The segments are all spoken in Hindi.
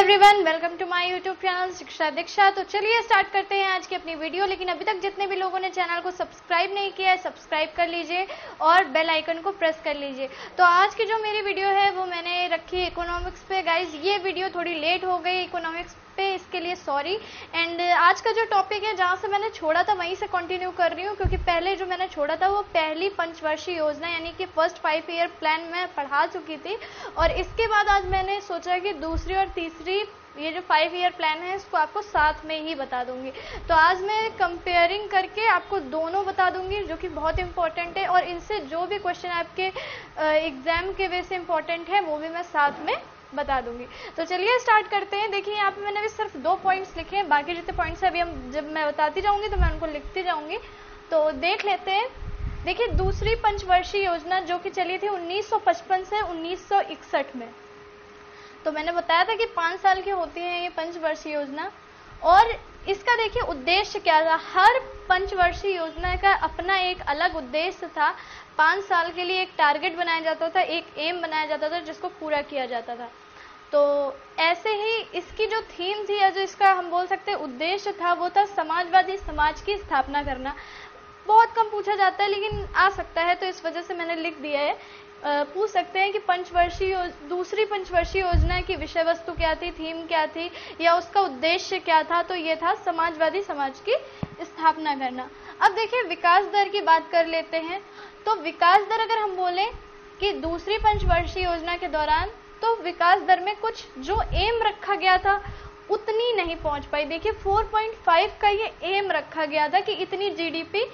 Everyone, welcome to my YouTube channel Shiksha Diksha. तो चलिए स्टार्ट करते हैं आज की अपनी वीडियो। लेकिन अभी तक जितने भी लोगों ने चैनल को सब्सक्राइब नहीं किया है, सब्सक्राइब कर लीजिए और बेल आइकन को प्रेस कर लीजिए। तो आज की जो मेरी वीडियो है वो मैंने रखी इकोनॉमिक्स पे। गाइज ये वीडियो थोड़ी लेट हो गई इकोनॉमिक्स पे, इसके लिए सॉरी। एंड आज का जो टॉपिक है जहाँ से मैंने छोड़ा था वहीं से कंटिन्यू कर रही हूँ, क्योंकि पहले जो मैंने छोड़ा था वो पहली पंचवर्षीय योजना यानी कि फर्स्ट 5 ईयर प्लान में पढ़ा चुकी थी। और इसके बाद आज मैंने सोचा कि दूसरी और तीसरी ये जो 5 ईयर प्लान है इसको आपको साथ में ही बता दूंगी। तो आज मैं कंपेयरिंग करके आपको दोनों बता दूंगी, जो कि बहुत इंपॉर्टेंट है। और इनसे जो भी क्वेश्चन आपके एग्जाम के वे से इंपॉर्टेंट है वो भी मैं साथ में बता दूंगी। तो चलिए स्टार्ट करते हैं। देखिए यहाँ पे मैंने भी सिर्फ 2 पॉइंट्स लिखे हैं, बाकी जितने पॉइंट्स अभी हम जब मैं बताती जाऊंगी तो मैं उनको लिखती जाऊंगी। तो देख लेते हैं। देखिए दूसरी पंचवर्षीय योजना जो कि चली थी 1955 से 1961 में। तो मैंने बताया था कि 5 साल की होती है ये पंचवर्षीय योजना। और इसका देखिए उद्देश्य क्या था। हर पंचवर्षीय योजना का अपना एक अलग उद्देश्य था। 5 साल के लिए एक टारगेट बनाया जाता था, एक एम बनाया जाता था जिसको पूरा किया जाता था। तो ऐसे ही इसकी जो थीम थी या जो इसका हम बोल सकते हैं उद्देश्य था वो था समाजवादी समाज की स्थापना करना। बहुत कम पूछा जाता है लेकिन आ सकता है, तो इस वजह से मैंने लिख दिया है। पूछ सकते हैं कि दूसरी पंचवर्षीय योजना की विषय वस्तु क्या थी, थीम क्या थी या उसका उद्देश्य क्या था। तो ये था समाजवादी समाज की स्थापना करना। अब देखिए विकास दर की बात कर लेते हैं। तो विकास दर अगर हम बोले कि दूसरी पंचवर्षीय योजना के दौरान, तो विकास दर में कुछ जो एम रखा गया था उतनी नहीं पहुंच पाई। देखिए 4.5 का ये एम रखा गया था कि इतनी जीडीपी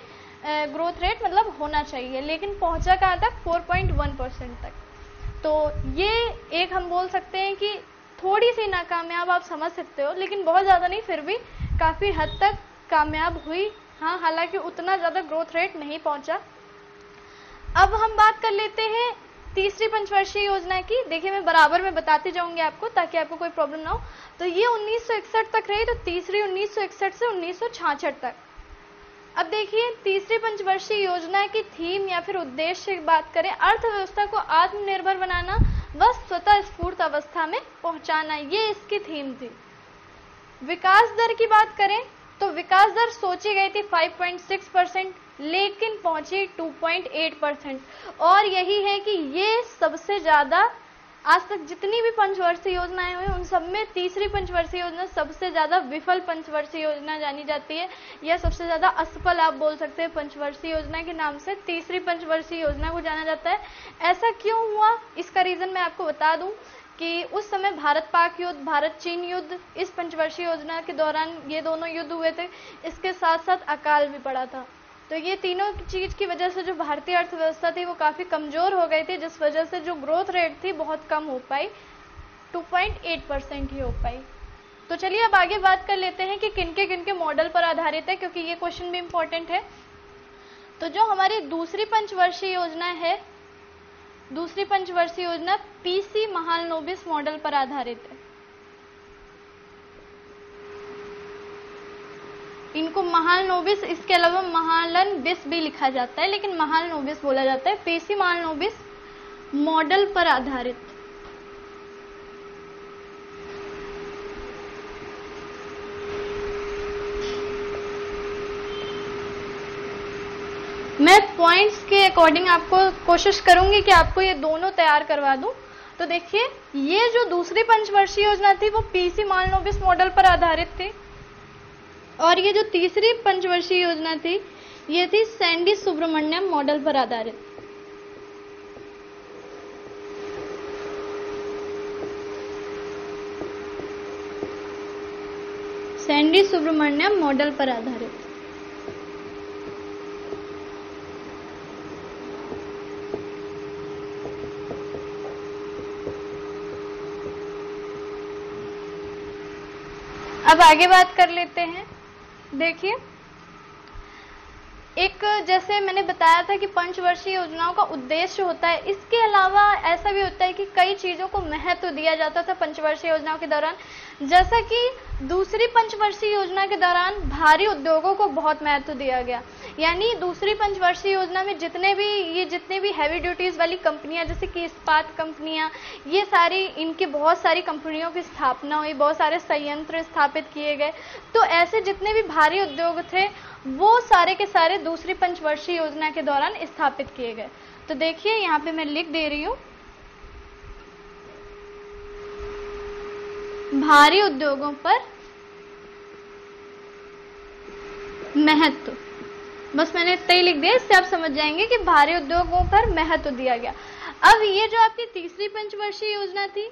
ग्रोथ रेट मतलब होना चाहिए, लेकिन पहुंचा कहाँ तक 4.1% तक। तो ये एक हम बोल सकते हैं कि थोड़ी सी नाकामयाब आप समझ सकते हो, लेकिन बहुत ज़्यादा नहीं, फिर भी काफ़ी हद तक कामयाब हुई। हाँ, हालांकि उतना ज़्यादा ग्रोथ रेट नहीं पहुंचा। अब हम बात कर लेते हैं तीसरी पंचवर्षीय योजना की। देखिए मैं बराबर में बताती जाऊंगी आपको ताकि आपको कोई प्रॉब्लम ना हो। तो ये 1961 तक रही, तो तीसरी 1961 से 1966 तक। अब देखिए तीसरी पंचवर्षीय योजना की थीम या फिर उद्देश्य की बात करें, अर्थव्यवस्था को आत्मनिर्भर बनाना व स्वतः स्फूर्त अवस्था में पहुंचाना, ये इसकी थीम थी। विकास दर की बात करें तो विकास दर सोची गई थी 5.6%, लेकिन पहुंची 2.8%। और यही है कि ये सबसे ज्यादा आज तक जितनी भी पंचवर्षीय योजनाएं हुई उन सब में तीसरी पंचवर्षीय योजना सबसे ज्यादा विफल पंचवर्षीय योजना जानी जाती है, या सबसे ज्यादा असफल आप बोल सकते हैं पंचवर्षीय योजना के नाम से तीसरी पंचवर्षीय योजना को जाना जाता है। ऐसा क्यों हुआ, इसका रीजन मैं आपको बता दूं कि उस समय भारत पाक युद्ध, भारत चीन युद्ध, इस पंचवर्षीय योजना के दौरान ये दोनों युद्ध हुए थे। इसके साथ साथ अकाल भी पड़ा था। तो ये तीनों चीज की वजह से जो भारतीय अर्थव्यवस्था थी वो काफी कमजोर हो गई थी, जिस वजह से जो ग्रोथ रेट थी बहुत कम हो पाई, 2.8% ही हो पाई। तो चलिए अब आगे बात कर लेते हैं कि किनके मॉडल पर आधारित है, क्योंकि ये क्वेश्चन भी इंपॉर्टेंट है। तो जो हमारी दूसरी पंचवर्षीय योजना है, दूसरी पंचवर्षीय योजना पीसी महालनोबिस मॉडल पर आधारित है। इनको महालनोबिस, इसके अलावा महालनबिस भी लिखा जाता है, लेकिन महालनोबिस बोला जाता है। पीसी महालनोबिस मॉडल पर आधारित। मैं पॉइंट्स के अकॉर्डिंग आपको कोशिश करूंगी कि आपको ये दोनों तैयार करवा दूं। तो देखिए ये जो दूसरी पंचवर्षीय योजना थी वो पीसी महालनोबिस मॉडल पर आधारित थी, और ये जो तीसरी पंचवर्षीय योजना थी ये थी सैंडी सुब्रमण्यम मॉडल पर आधारित। सैंडी सुब्रमण्यम मॉडल पर आधारित। अब आगे बात कर लेते हैं। देखिए एक जैसे मैंने बताया था कि पंचवर्षीय योजनाओं का उद्देश्य होता है, इसके अलावा ऐसा भी होता है कि कई चीजों को महत्व दिया जाता था पंचवर्षीय योजनाओं के दौरान। जैसा कि दूसरी पंचवर्षीय योजना के दौरान भारी उद्योगों को बहुत महत्व दिया गया। यानी दूसरी पंचवर्षीय योजना में जितने भी हैवी ड्यूटीज वाली कंपनियां, जैसे कि इस्पात कंपनियां, ये सारी, इनकी बहुत सारी कंपनियों की स्थापना हुई, बहुत सारे संयंत्र स्थापित किए गए। तो ऐसे जितने भी भारी उद्योग थे वो सारे के सारे दूसरी पंचवर्षीय योजना के दौरान स्थापित किए गए। तो देखिए यहाँ पे मैं लिख दे रही हूँ, भारी उद्योगों पर महत्व, बस मैंने इतना ही लिख दिया, इससे आप समझ जाएंगे कि भारी उद्योगों पर महत्व दिया गया। अब ये जो आपकी तीसरी पंचवर्षीय योजना थी,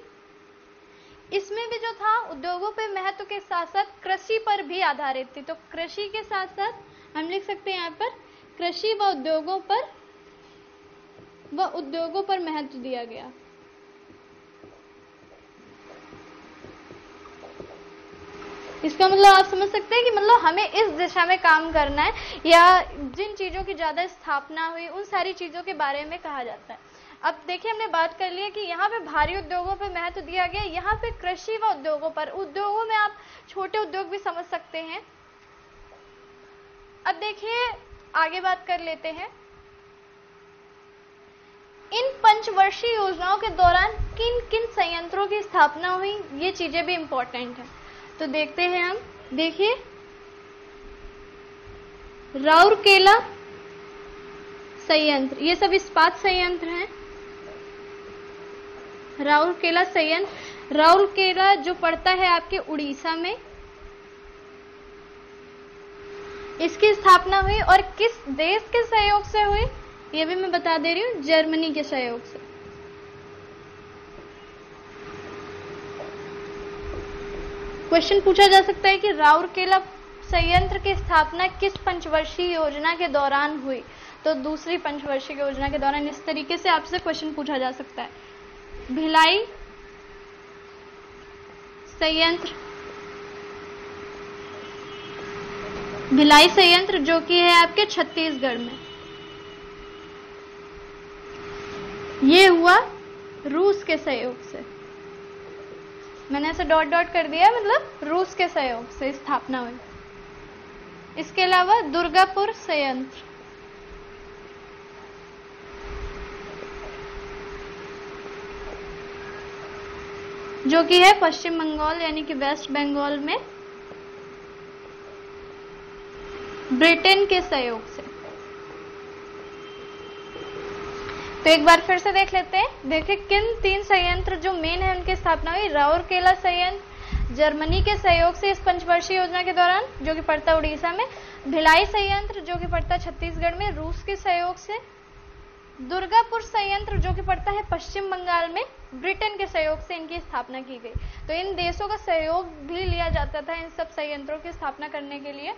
इसमें भी जो था उद्योगों पर महत्व के साथ साथ कृषि पर भी आधारित थी। तो कृषि के साथ साथ हम लिख सकते हैं यहाँ पर कृषि व उद्योगों पर महत्व दिया गया। इसका मतलब आप समझ सकते हैं कि मतलब हमें इस दिशा में काम करना है, या जिन चीजों की ज्यादा स्थापना हुई उन सारी चीजों के बारे में कहा जाता है। अब देखिए हमने बात कर ली है कि यहाँ पे भारी उद्योगों पे महत्व दिया गया, यहाँ पे कृषि व उद्योगों पर, उद्योगों में आप छोटे उद्योग भी समझ सकते हैं। अब देखिए आगे बात कर लेते हैं, इन पंचवर्षीय योजनाओं के दौरान किन किन संयंत्रों की स्थापना हुई, ये चीजें भी इंपॉर्टेंट है। तो देखते हैं हम, देखिए राउरकेला संयंत्र, ये सब इस्पात संयंत्र हैं। राउरकेला संयंत्र, राउरकेला जो पड़ता है आपके उड़ीसा में, इसकी स्थापना हुई और किस देश के सहयोग से हुई, ये भी मैं बता दे रही हूं, जर्मनी के सहयोग से। क्वेश्चन पूछा जा सकता है कि राउरकेला संयंत्र की स्थापना किस पंचवर्षीय योजना के दौरान हुई, तो दूसरी पंचवर्षीय योजना के दौरान। इस तरीके से आपसे क्वेश्चन पूछा जा सकता है। भिलाई संयंत्र, भिलाई संयंत्र जो कि है आपके छत्तीसगढ़ में, ये हुआ रूस के सहयोग से। मैंने ऐसे डॉट डॉट कर दिया, मतलब रूस के सहयोग से स्थापना हुई। इसके अलावा दुर्गापुर संयंत्र, जो कि है पश्चिम बंगाल यानी कि वेस्ट बंगाल में, ब्रिटेन के सहयोग से। तो एक बार फिर से देख लेते हैं। देखिए किन तीन संयंत्र जो मेन है उनकी स्थापना हुई, राउरकेला संयंत्र जर्मनी के सहयोग से इस पंचवर्षीय योजना के दौरान, जो कि पड़ता है उड़ीसा में, भिलाई संयंत्र जो कि पड़ता है छत्तीसगढ़ में रूस के सहयोग से, दुर्गापुर संयंत्र जो कि पड़ता है पश्चिम बंगाल में, ब्रिटेन के सहयोग से इनकी स्थापना की गई। तो इन देशों का सहयोग भी लिया जाता था इन सब संयंत्रों की स्थापना करने के लिए।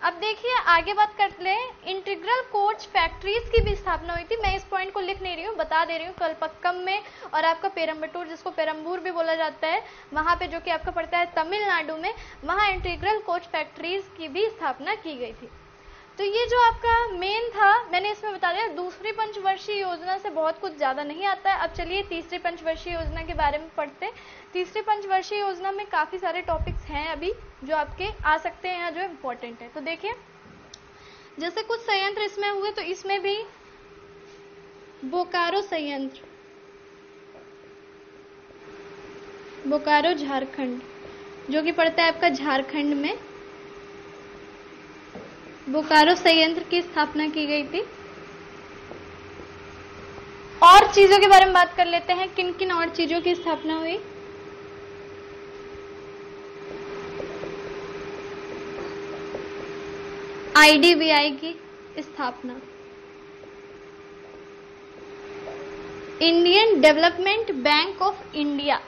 अब देखिए आगे बात करते हैं, इंटीग्रल कोच फैक्ट्रीज की भी स्थापना हुई थी। मैं इस पॉइंट को लिख नहीं रही हूँ, बता दे रही हूँ। कलपक्कम में और आपका पेरम्बटूर, जिसको पेरम्बूर भी बोला जाता है, वहां पे जो कि आपका पड़ता है तमिलनाडु में, वहां इंटीग्रल कोच फैक्ट्रीज की भी स्थापना की गई थी। तो ये जो आपका मेन था, मैंने इसमें बता दिया। दूसरी पंचवर्षीय योजना से बहुत कुछ ज्यादा नहीं आता है। अब चलिए तीसरी पंचवर्षीय योजना के बारे में पढ़ते हैं। तीसरी पंचवर्षीय योजना में काफी सारे टॉपिक्स हैं अभी जो आपके आ सकते हैं, यहाँ जो इम्पोर्टेंट है। तो देखिए जैसे कुछ संयंत्र इसमें हुए, तो इसमें भी बोकारो संयंत्र, बोकारो झारखंड, जो कि पड़ता है आपका झारखंड में, बोकारो संयंत्र की स्थापना की गई थी। और चीजों के बारे में बात कर लेते हैं, किन किन और चीजों की स्थापना हुई। आईडीबीआई की स्थापना, Indian development bank of India,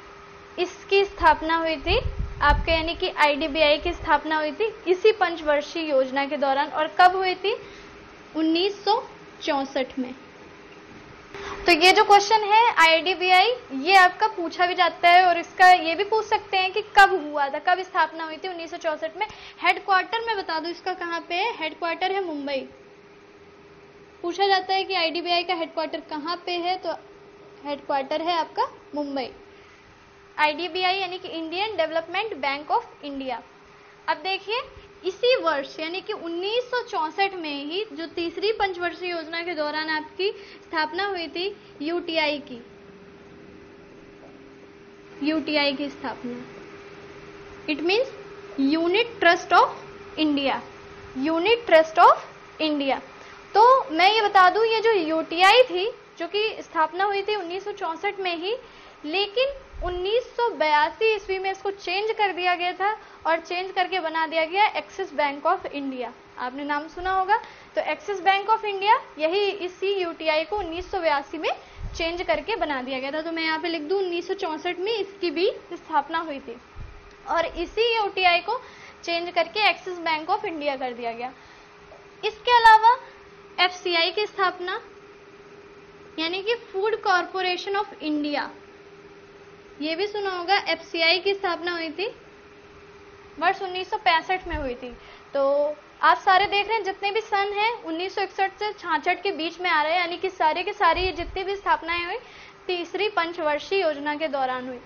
इसकी स्थापना हुई थी आपके, यानी कि आईडीबीआई की स्थापना हुई थी इसी पंचवर्षीय योजना के दौरान। और कब हुई थी? 1964 में। तो ये जो क्वेश्चन है आईडीबीआई, ये आपका पूछा भी जाता है, और इसका ये भी पूछ सकते हैं कि कब हुआ था, कब स्थापना हुई थी 1964 में। हेडक्वार्टर में बता दो इसका कहाँ पे है, हेडक्वार्टर है मुंबई। पूछा जाता है कि आईडीबीआई का हेडक्वार्टर कहाँ पे है, तो हेडक्वार्टर है आपका मुंबई। IDBI यानी कि Indian development bank of India. अब देखिए इसी वर्ष यानी कि 1964 में ही जो तीसरी पंचवर्षीय योजना के दौरान आपकी स्थापना हुई थी यूटीआई की स्थापना। It means unit trust of India, unit trust of India. तो मैं ये बता दूं ये जो यूटीआई थी जो कि स्थापना हुई थी 1964 में ही, लेकिन 1982 ईस्वी में इसको चेंज कर दिया गया था और चेंज करके बना दिया गया एक्सिस बैंक ऑफ इंडिया। आपने नाम सुना होगा। तो एक्सिस बैंक ऑफ इंडिया यही इसी यूटीआई को 1982 में चेंज करके बना दिया गया था। तो मैं यहाँ पे लिख दूं 1964 में इसकी भी स्थापना हुई थी और इसी यूटीआई को चेंज करके एक्सिस बैंक ऑफ इंडिया कर दिया गया। इसके अलावा एफसीआई की स्थापना यानी कि फूड कॉरपोरेशन ऑफ इंडिया, ये भी सुना होगा। एफसीआई की स्थापना हुई थी वर्ष 1965 में हुई थी। तो आप सारे देख रहे हैं जितने भी सन हैं 1961 से 66 के बीच में आ रहे हैं, यानी कि सारे के सारे ये जितनी भी स्थापनाएं हुई तीसरी पंचवर्षीय योजना के दौरान हुई।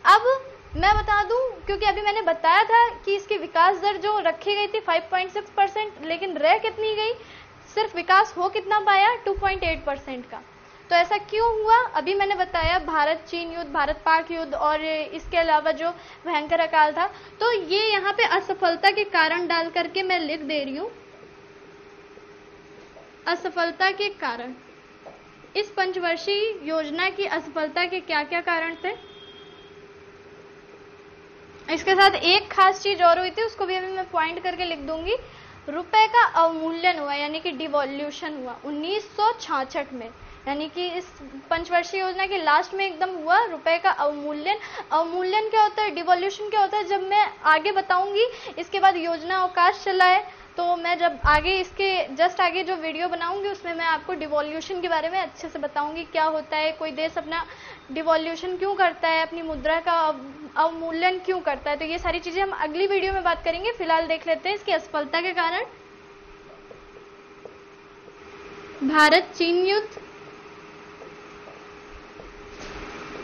अब मैं बता दूं क्योंकि अभी मैंने बताया था कि इसकी विकास दर जो रखी गई थी 5.6%, लेकिन रह कितनी गई, सिर्फ विकास हो कितना पाया 2.8% का। तो ऐसा क्यों हुआ, अभी मैंने बताया भारत चीन युद्ध, भारत पाक युद्ध और इसके अलावा जो भयंकर अकाल था। तो ये यहाँ पे असफलता के कारण डाल करके मैं लिख दे रही हूँ, असफलता के कारण। इस पंचवर्षीय योजना की असफलता के क्या क्या कारण थे। इसके साथ एक खास चीज और हुई थी, उसको भी अभी मैं पॉइंट करके लिख दूंगी। रुपए का अवमूल्यन हुआ यानी कि डिवॉल्यूशन हुआ 1966 में, यानी कि इस पंचवर्षीय योजना के लास्ट में एकदम हुआ रुपए का अवमूल्यन। अवमूल्यन क्या होता है, डिवॉल्यूशन क्या होता है, जब मैं आगे बताऊंगी। इसके बाद योजना अवकाश चला है, तो मैं जब आगे इसके जस्ट आगे जो वीडियो बनाऊंगी उसमें मैं आपको डिवॉल्यूशन के बारे में अच्छे से बताऊंगी क्या होता है, कोई देश अपना डिवॉल्यूशन क्यों करता है, अपनी मुद्रा का अवमूल्यन क्यों करता है। तो ये सारी चीजें हम अगली वीडियो में बात करेंगे। फिलहाल देख लेते हैं इसकी असफलता के कारण। भारत चीन युद्ध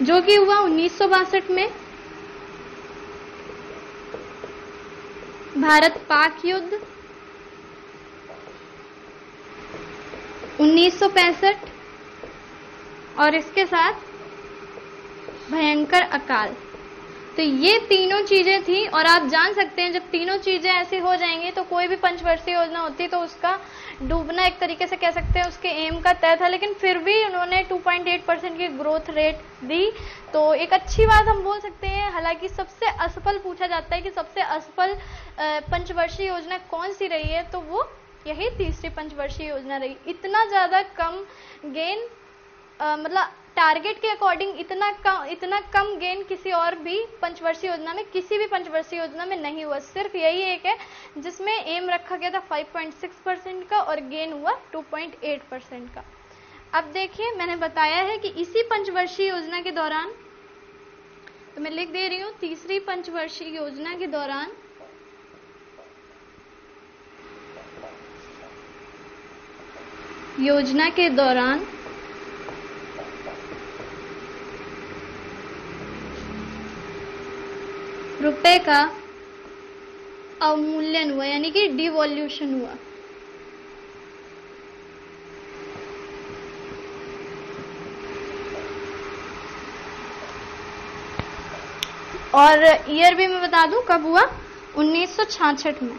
जो कि हुआ 1962 में, भारत पाक युद्ध 1965 और इसके साथ भयंकर अकाल। तो ये तीनों चीजें थी और आप जान सकते हैं जब तीनों चीजें ऐसी हो जाएंगी तो कोई भी पंचवर्षीय योजना होती तो उसका डूबना एक तरीके से कह सकते हैं उसके एम का तय था, लेकिन फिर भी उन्होंने 2.8% की ग्रोथ रेट दी। तो एक अच्छी बात हम बोल सकते हैं। हालांकि सबसे असफल पूछा जाता है कि सबसे असफल पंचवर्षीय योजना कौन सी रही है, तो वो यही तीसरी पंचवर्षीय योजना रही। इतना ज्यादा कम गेन मतलब टारगेट के अकॉर्डिंग इतना कम गेन किसी और भी पंचवर्षीय योजना में, किसी भी पंचवर्षीय योजना में नहीं हुआ। सिर्फ यही एक है जिसमें एम रखा गया था 5.6% का और गेन हुआ 2.8% का। अब देखिए मैंने बताया है कि इसी पंचवर्षीय योजना के दौरान, तो मैं लिख दे रही हूँ तीसरी पंचवर्षीय योजना के दौरान रुपए का अवमूल्यन हुआ यानी कि डिवॉल्यूशन हुआ। और ईयर भी मैं बता दूं कब हुआ, 1966 में,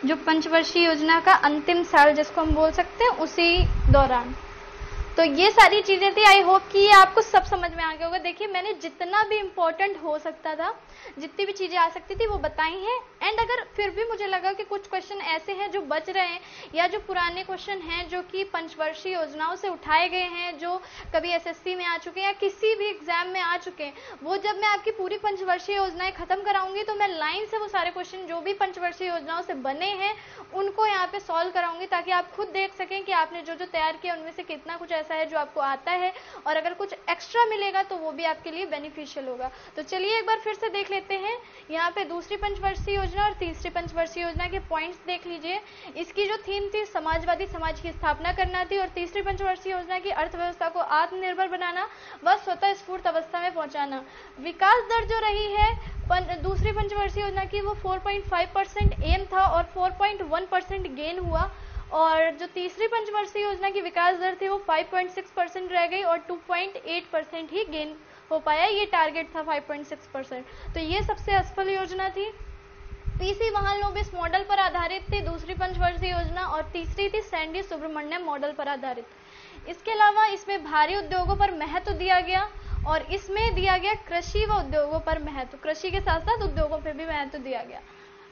जो पंचवर्षीय योजना का अंतिम साल जिसको हम बोल सकते हैं उसी दौरान। तो ये सारी चीजें थी। आई होप कि ये आपको सब समझ में आ गया होगा। देखिए मैंने जितना भी इम्पोर्टेंट हो सकता था, जितनी भी चीजें आ सकती थी वो बताई हैं। एंड अगर फिर भी मुझे लगा कि कुछ क्वेश्चन ऐसे हैं जो बच रहे हैं या जो पुराने क्वेश्चन हैं जो कि पंचवर्षीय योजनाओं से उठाए गए हैं, जो कभी एसएससी में आ चुके हैं या किसी भी एग्जाम में आ चुके हैं, वो जब मैं आपकी पूरी पंचवर्षीय योजनाएं खत्म कराऊंगी तो मैं लाइन से वो सारे क्वेश्चन जो भी पंचवर्षीय योजनाओं से बने हैं उनको यहाँ पे सॉल्व कराऊंगी, ताकि आप खुद देख सकें कि आपने जो जो तैयार किया उनमें से कितना कुछ ऐसा है जो आपको आता है, और अगर कुछ एक्स्ट्रा मिलेगा तो वो भी आपके लिए बेनिफिशियल होगा। तो चलिए एक बार फिर से देख लेते हैं। यहाँ पे दूसरी पंचवर्षीय योजना और तीसरी पंचवर्षीय योजना के पॉइंट्स देख लीजिए। इसकी जो थीम थी समाजवादी समाज की स्थापना करना थी, और तीसरी पंचवर्षीय योजना की अर्थव्यवस्था को आत्मनिर्भर बनाना व स्वतः स्फूर्त अवस्था में पहुंचाना। विकास दर जो रही है दूसरी पंचवर्षीय योजना की वो 4.5% एम था और 4.1% गेन हुआ, और जो तीसरी पंचवर्षीय योजना की विकास दर थी वो 5.6% रह गई और 2.8% ही गेन हो पाया। ये टारगेट था 5.6%। तो ये सबसे असफल योजना थी। पीसी महालनोबिस मॉडल पर आधारित थी दूसरी पंचवर्षीय योजना, और तीसरी थी सैंडी सुब्रमण्यम मॉडल पर आधारित। इसके अलावा इसमें भारी उद्योगों पर महत्व दिया गया, और इसमें दिया गया कृषि व उद्योगों पर महत्व, कृषि के साथ साथ उद्योगों पर भी महत्व दिया गया।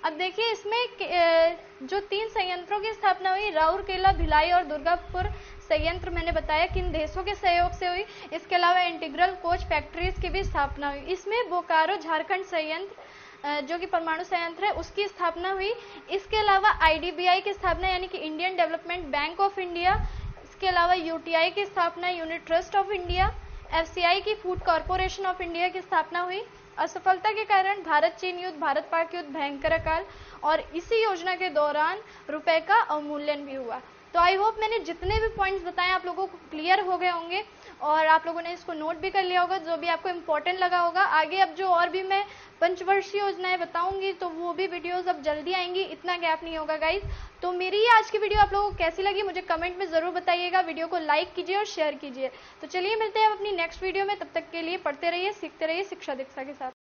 अब देखिए इसमें जो 3 संयंत्रों की स्थापना हुई, राउरकेला, भिलाई और दुर्गापुर संयंत्र मैंने बताया किन देशों के सहयोग से हुई। इसके अलावा इंटीग्रल कोच फैक्ट्रीज की भी स्थापना हुई। इसमें बोकारो झारखंड संयंत्र जो कि परमाणु संयंत्र है उसकी स्थापना हुई। इसके अलावा IDBI की स्थापना यानी कि Indian development bank of India, इसके अलावा UTI की स्थापना unit trust of India, FCI की फूड कॉरपोरेशन ऑफ इंडिया की स्थापना हुई। असफलता के कारण भारत चीन युद्ध, भारत पाक युद्ध, भयंकर अकाल, और इसी योजना के दौरान रुपए का अवमूल्यन भी हुआ। तो आई होप मैंने जितने भी पॉइंट्स बताए आप लोगों को क्लियर हो गए होंगे, और आप लोगों ने इसको नोट भी कर लिया होगा जो भी आपको इम्पोर्टेंट लगा होगा। आगे अब जो और भी मैं पंचवर्षीय योजनाएं बताऊंगी तो वो भी वीडियोस अब जल्दी आएंगी, इतना गैप नहीं होगा गाइज। तो मेरी आज की वीडियो आप लोगों को कैसी लगी मुझे कमेंट में जरूर बताइएगा। वीडियो को लाइक कीजिए और शेयर कीजिए। तो चलिए मिलते हैं अपनी नेक्स्ट वीडियो में, तब तक के लिए पढ़ते रहिए, सीखते रहिए शिक्षा दीक्षा के साथ।